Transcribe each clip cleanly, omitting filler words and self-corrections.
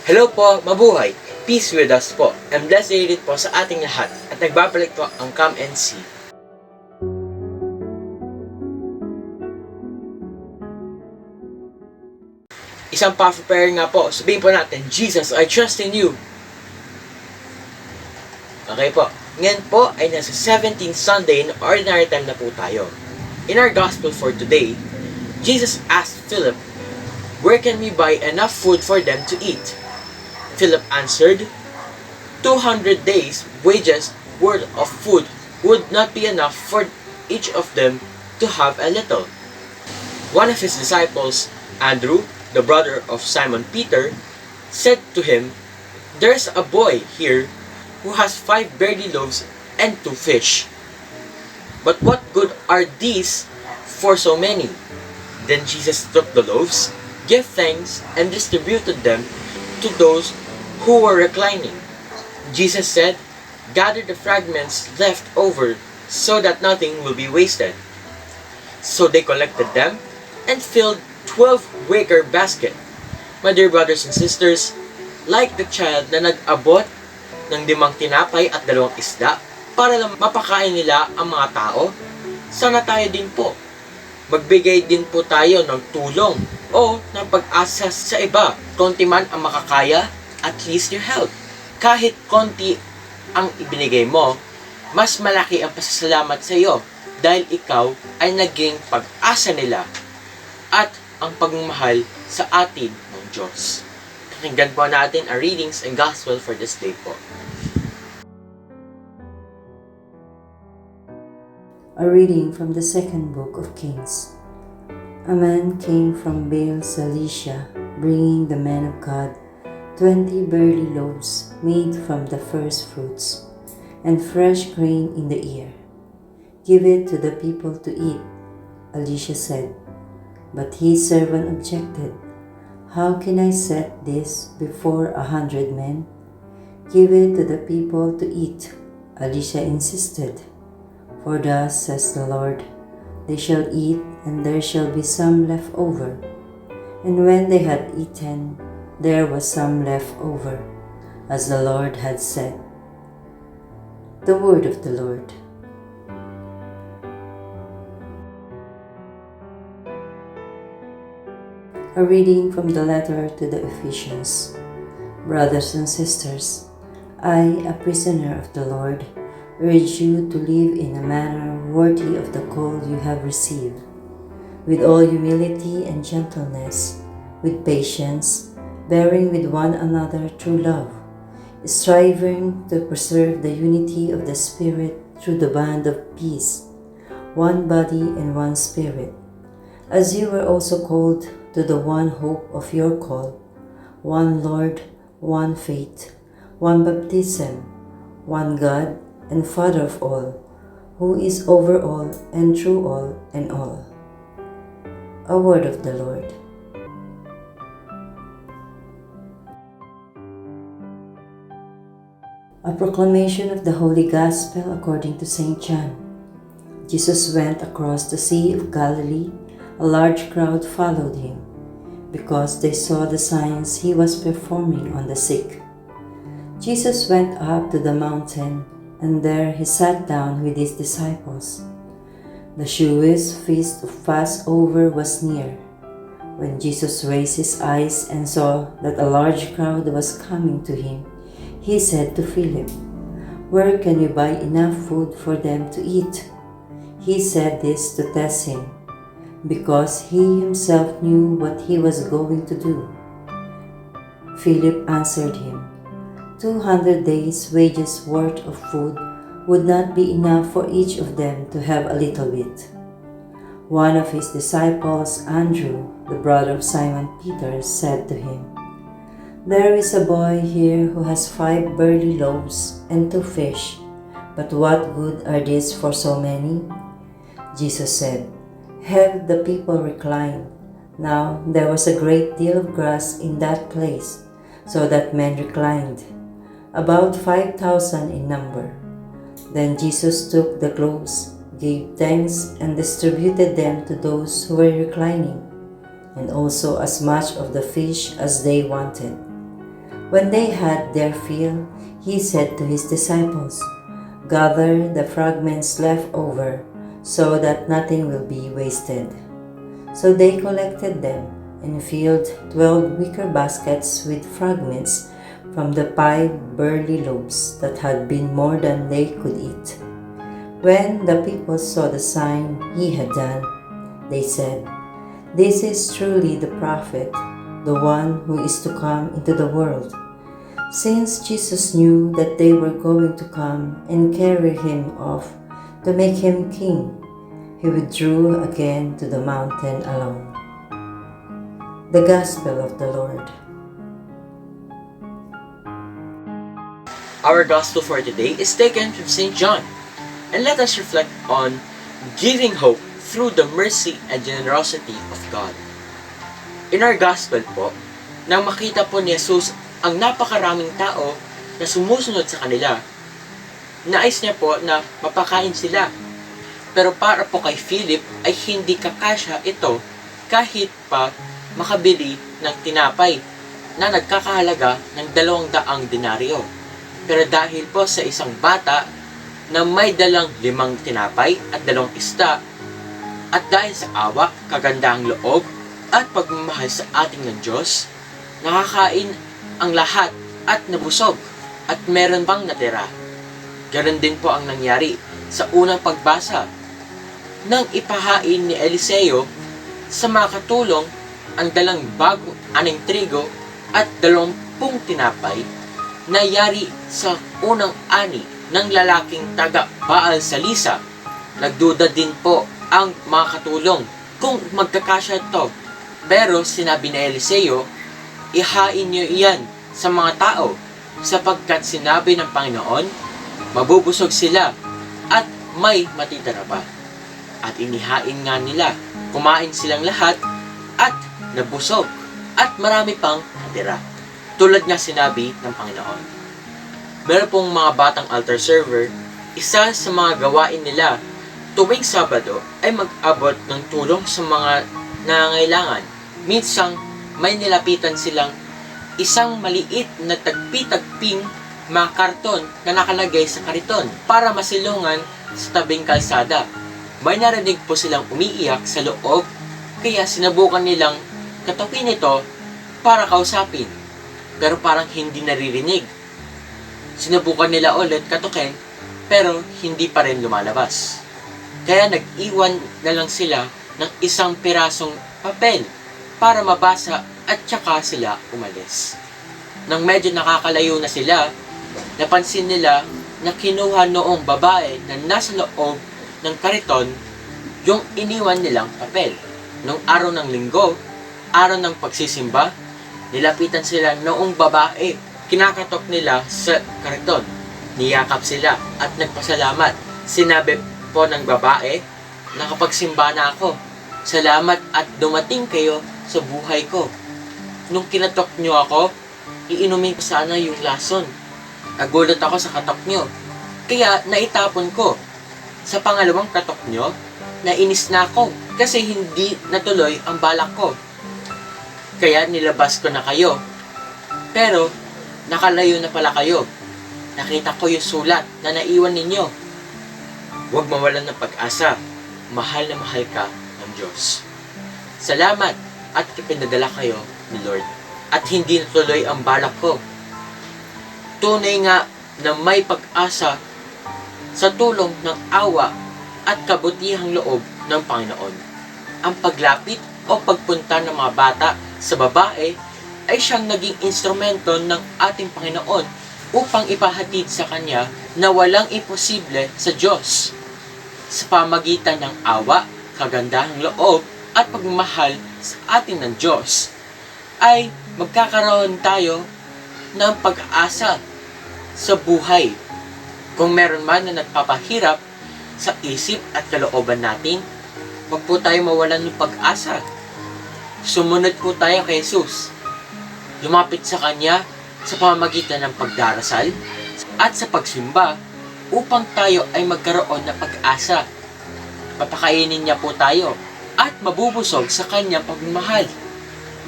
Hello po, mabuhay! Peace with us po, and blessed it po sa ating lahat at nagbabalik po ang Come and See. Isang powerful prayer nga po, sabihin po natin, Jesus, I trust in you. Okay po, ngayon po ay nasa 17th Sunday na ordinary time na po tayo. In our gospel for today, Jesus asked Philip, where can we buy enough food for them to eat? Philip answered, 200 days' wages worth of food would not be enough for each of them to have a little. One of his disciples, Andrew, the brother of Simon Peter, said to him, there's a boy here who has 5 barley loaves and 2 fish. But what good are these for so many? Then Jesus took the loaves, gave thanks, and distributed them to those who were reclining. Jesus said, gather the fragments left over so that nothing will be wasted. So they collected them and filled 12 wicker baskets. My dear brothers and sisters, like the child na nag-abot ng 5 tinapay at 2 isda para lang mapakain nila ang mga tao, sana tayo din po. Magbigay din po tayo ng tulong o ng pag-asa sa iba. Konti man ang makakaya, at least your help. Kahit konti ang ibinigay mo, mas malaki ang pasasalamat sa iyo dahil ikaw ay naging pag-asa nila at ang pagmamahal sa atin ng Diyos. Pakinggan po natin ang readings and gospel for this day po. A reading from the second book of Kings. A man came from Baal Salisha, bringing the man of God 20 barley loaves made from the first fruits, and fresh grain in the ear. Give it to the people to eat, Elisha said. But his servant objected. How can I set this before 100 men? Give it to the people to eat, Elisha insisted. For thus says the Lord, they shall eat, and there shall be some left over. And when they had eaten, there was some left over, as the Lord had said. The word of the Lord. A reading from the letter to the Ephesians. Brothers and sisters, I, a prisoner of the Lord, urge you to live in a manner worthy of the call you have received, with all humility and gentleness, with patience, bearing with one another through love, striving to preserve the unity of the Spirit through the bond of peace, one body and one Spirit, as you were also called to the one hope of your call, one Lord, one faith, one baptism, one God and Father of all, who is over all and through all and all. A word of the Lord. A proclamation of the Holy Gospel according to St. John. Jesus went across the Sea of Galilee. A large crowd followed him, because they saw the signs he was performing on the sick. Jesus went up to the mountain, and there he sat down with his disciples. The Jewish feast of Passover was near. When Jesus raised his eyes and saw that a large crowd was coming to him, he said to Philip, where can we buy enough food for them to eat? He said this to test him, because he himself knew what he was going to do. Philip answered him, 200 days' wages worth of food would not be enough for each of them to have a little bit. One of his disciples, Andrew, the brother of Simon Peter, said to him, there is a boy here who has 5 barley loaves and 2 fish, but what good are these for so many? Jesus said, have the people recline. Now there was a great deal of grass in that place, so that men reclined, about 5,000 in number. Then Jesus took the loaves, gave thanks, and distributed them to those who were reclining, and also as much of the fish as they wanted. When they had their fill, he said to his disciples, "Gather the fragments left over, so that nothing will be wasted." So they collected them and filled 12 wicker baskets with fragments from the 5 barley loaves that had been more than they could eat. When the people saw the sign he had done, they said, "This is truly the prophet, the one who is to come into the world." Since Jesus knew that they were going to come and carry him off to make him king, he withdrew again to the mountain alone. The Gospel of the Lord. Our Gospel for today is taken from St. John, and let us reflect on giving hope through the mercy and generosity of God. In our Gospel po, nang makita po ni Jesus ang napakaraming tao na sumusunod sa kanila, nais niya po na mapakain sila. Pero para po kay Philip ay hindi kakasya ito kahit pa makabili ng tinapay na nagkakahalaga ng 200 denaryo. Pero dahil po sa isang bata na may dalang 5 tinapay at 2 isda, at dahil sa awa, kagandahang loob at pagmamahal sa ating ng Diyos, nakakain ang lahat at nabusog at meron pang natira. Ganon din po ang nangyari sa unang pagbasa. Nang ipahain ni Eliseo sa mga katulong ang 2 bagong aning trigo at 20 tinapay, nayari sa unang ani ng lalaking taga Baal sa Lisa. Nagduda din po ang mga katulong kung magkakasya ito. Pero sinabi ni Eliseo, "Ihain niyo iyan sa mga tao, sapagkat sinabi ng Panginoon, mabubusog sila at may matitira pa." At inihain nga nila, kumain silang lahat at nabusog at marami pang natira. Tulad nga sinabi ng Panginoon. Meron pong mga batang altar server, isa sa mga gawain nila tuwing Sabado ay mag-abot ng tulong sa mga nangangailangan. Minsang may nilapitan silang isang maliit na tagpi-tagping mga karton na nakalagay sa kariton para masilungan sa tabing kalsada. May narinig po silang umiiyak sa loob, kaya sinubukan nilang katukin ito para kausapin. Pero parang hindi naririnig. Sinubukan nila ulit katukin, pero hindi pa rin lumalabas. Kaya nag-iwan na lang sila ng isang pirasong papel para mabasa at saka sila umalis. Nang medyo nakakalayo na sila, napansin nila na kinuha noong babae na nasa loob ng kariton yung iniwan nilang papel. Nung araw ng linggo, araw ng pagsisimba, nilapitan sila noong babae. Kinakatok nila sa kariton. Niyakap sila at nagpasalamat. Sinabi po ng babae, "Nakapagsimba na ako. Salamat at dumating kayo sa buhay ko. Nung kinatok nyo ako, iinumin ko sana yung lason. Nagulat ako sa katok nyo, kaya naitapon ko. Sa pangalawang katok nyo, nainis na ako kasi hindi natuloy ang balak ko. Kaya nilabas ko na kayo. Pero nakalayo na pala kayo. Nakita ko yung sulat na naiwan ninyo. Huwag mawalan ng pag-asa. Mahal na mahal ka ng Diyos. Salamat at ipinadala kayo ni Lord. At hindi natuloy ang balak ko." Tunay nga na may pag-asa sa tulong ng awa at kabutihang loob ng Panginoon. Ang paglapit o pagpunta ng mga bata sa babae ay siyang naging instrumento ng ating Panginoon upang ipahatid sa Kanya na walang imposible sa Diyos. Sa pamagitan ng awa, kagandahang loob at pagmamahal sa atin ng Diyos, ay magkakaroon tayo ng pag-asa sa buhay. Kung meron man na nagpapahirap sa isip at kalooban natin, huwag po tayo mawalan ng pag-asa. Sumunod po tayo kay Jesus. Lumapit sa Kanya sa pamamagitan ng pagdarasal at sa pagsimba upang tayo ay magkaroon ng pag-asa. Papakainin niya po tayo at mabubusog sa Kanyang pagmamahal.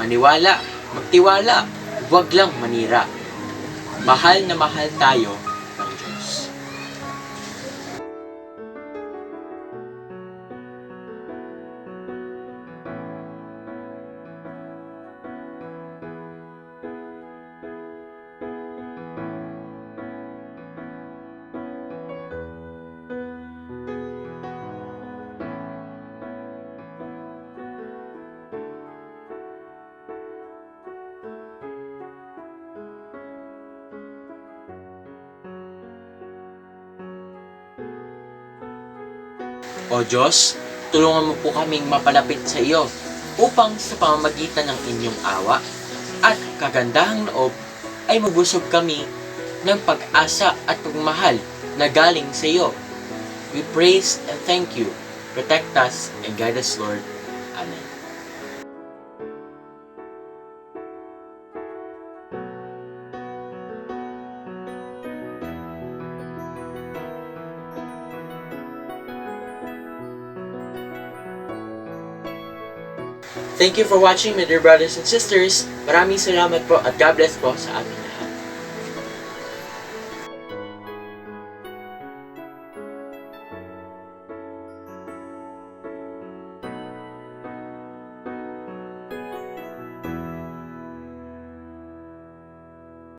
Maniwala, magtiwala, huwag lang manira. Mahal na mahal tayo ng Diyos. O Diyos, tulungan mo po kaming mapalapit sa iyo upang sa pamamagitan ng inyong awa at kagandahang loob ay mabusog kami ng pag-asa at pagmamahal na galing sa iyo. We praise and thank you. Protect us and guide us, Lord. Amen. Thank you for watching, my dear brothers and sisters. Maraming salamat po at God bless po sa amin.